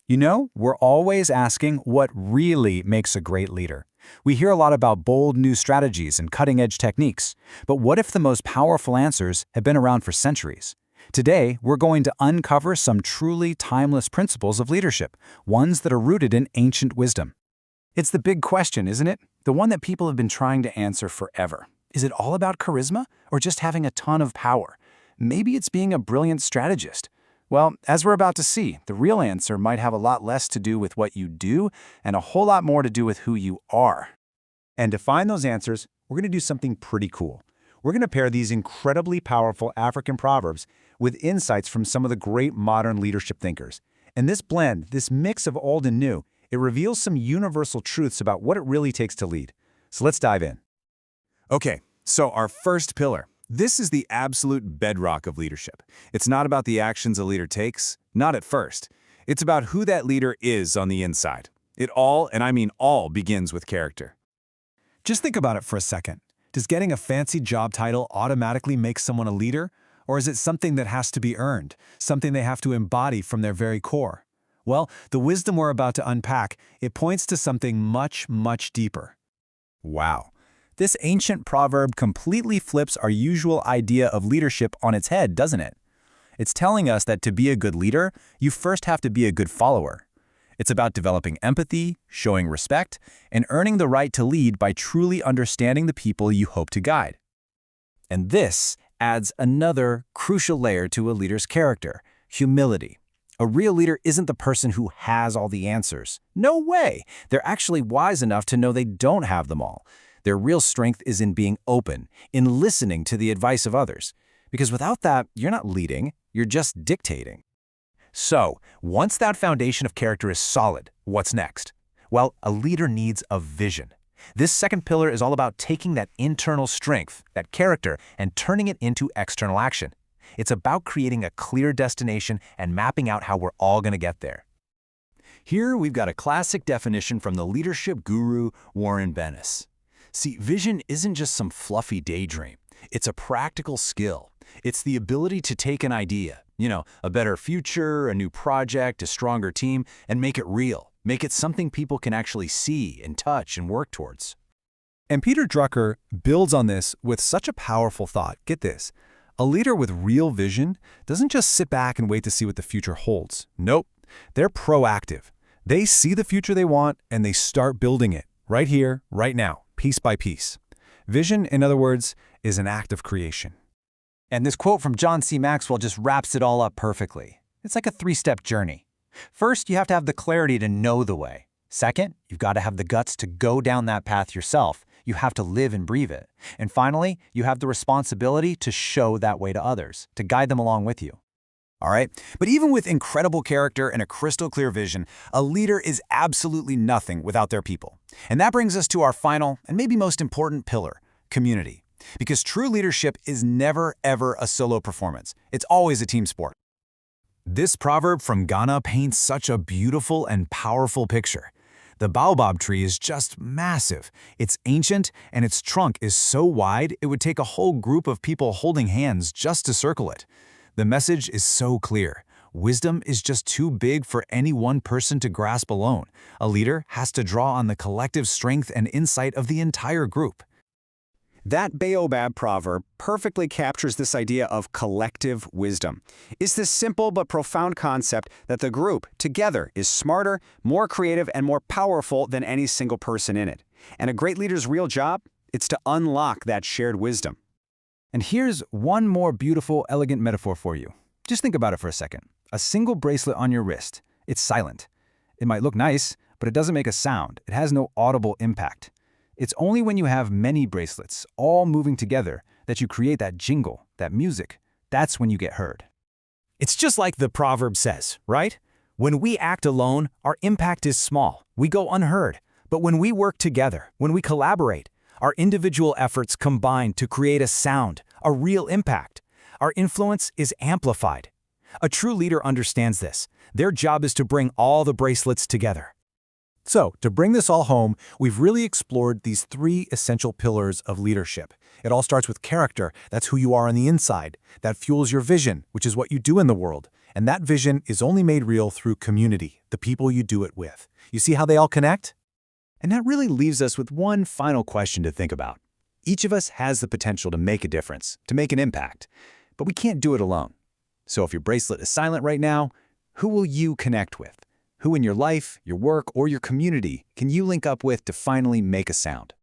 You know, we're always asking what really makes a great leader. We hear a lot about bold new strategies and cutting-edge techniques, but what if the most powerful answers have been around for centuries? Today, we're going to uncover some truly timeless principles of leadership, ones that are rooted in ancient wisdom. It's the big question, isn't it? The one that people have been trying to answer forever. Is it all about charisma or just having a ton of power? Maybe it's being a brilliant strategist. Well, as we're about to see, the real answer might have a lot less to do with what you do and a whole lot more to do with who you are. And to find those answers, we're going to do something pretty cool. We're going to pair these incredibly powerful African proverbs with insights from some of the great modern leadership thinkers. And this blend, this mix of old and new, it reveals some universal truths about what it really takes to lead. So let's dive in. Okay, so our first pillar. This is the absolute bedrock of leadership. It's not about the actions a leader takes, not at first. It's about who that leader is on the inside. It all, and I mean all, begins with character. Just think about it for a second. Does getting a fancy job title automatically make someone a leader? Or is it something that has to be earned, something they have to embody from their very core? Well, the wisdom we're about to unpack, it points to something much, much deeper. Wow. This ancient proverb completely flips our usual idea of leadership on its head, doesn't it? It's telling us that to be a good leader, you first have to be a good follower. It's about developing empathy, showing respect, and earning the right to lead by truly understanding the people you hope to guide. And this adds another crucial layer to a leader's character: humility. A real leader isn't the person who has all the answers. No way! They're actually wise enough to know they don't have them all. Their real strength is in being open, in listening to the advice of others. Because without that, you're not leading, you're just dictating. So, once that foundation of character is solid, what's next? Well, a leader needs a vision. This second pillar is all about taking that internal strength, that character, and turning it into external action. It's about creating a clear destination and mapping out how we're all going to get there. Here we've got a classic definition from the leadership guru Warren Bennis. See, vision isn't just some fluffy daydream. It's a practical skill. It's the ability to take an idea, a better future, a new project, a stronger team, and make it real. Make it something people can actually see and touch and work towards. And Peter Drucker builds on this with such a powerful thought. Get this. A leader with real vision doesn't just sit back and wait to see what the future holds. Nope. They're proactive. They see the future they want and they start building it right here, right now, piece by piece. Vision, in other words, is an act of creation. And this quote from John C. Maxwell just wraps it all up perfectly. It's like a three-step journey. First, you have to have the clarity to know the way. Second, you've got to have the guts to go down that path yourself. You have to live and breathe it. And finally, you have the responsibility to show that way to others, to guide them along with you. All right? But even with incredible character and a crystal clear vision, a leader is absolutely nothing without their people. And that brings us to our final and maybe most important pillar: community. Because true leadership is never, ever a solo performance. It's always a team sport. This proverb from Ghana paints such a beautiful and powerful picture. The baobab tree is just massive. It's ancient, and its trunk is so wide it would take a whole group of people holding hands just to circle it. The message is so clear. Wisdom is just too big for any one person to grasp alone. A leader has to draw on the collective strength and insight of the entire group. That baobab proverb perfectly captures this idea of collective wisdom. It's this simple but profound concept that the group, together, is smarter, more creative, and more powerful than any single person in it. And a great leader's real job? It's to unlock that shared wisdom. And here's one more beautiful, elegant metaphor for you. Just think about it for a second. A single bracelet on your wrist. It's silent. It might look nice, but it doesn't make a sound. It has no audible impact. It's only when you have many bracelets, all moving together, that you create that jingle, that music. That's when you get heard. It's just like the proverb says, right? When we act alone, our impact is small. We go unheard. But when we work together, when we collaborate, our individual efforts combine to create a sound, a real impact. Our influence is amplified. A true leader understands this. Their job is to bring all the bracelets together. So, to bring this all home, we've really explored these three essential pillars of leadership. It all starts with character. That's who you are on the inside. That fuels your vision, which is what you do in the world. And that vision is only made real through community, the people you do it with. You see how they all connect? And that really leaves us with one final question to think about. Each of us has the potential to make a difference, to make an impact, but we can't do it alone. So if your bracelet is silent right now, who will you connect with? Who in your life, your work, or your community can you link up with to finally make a sound?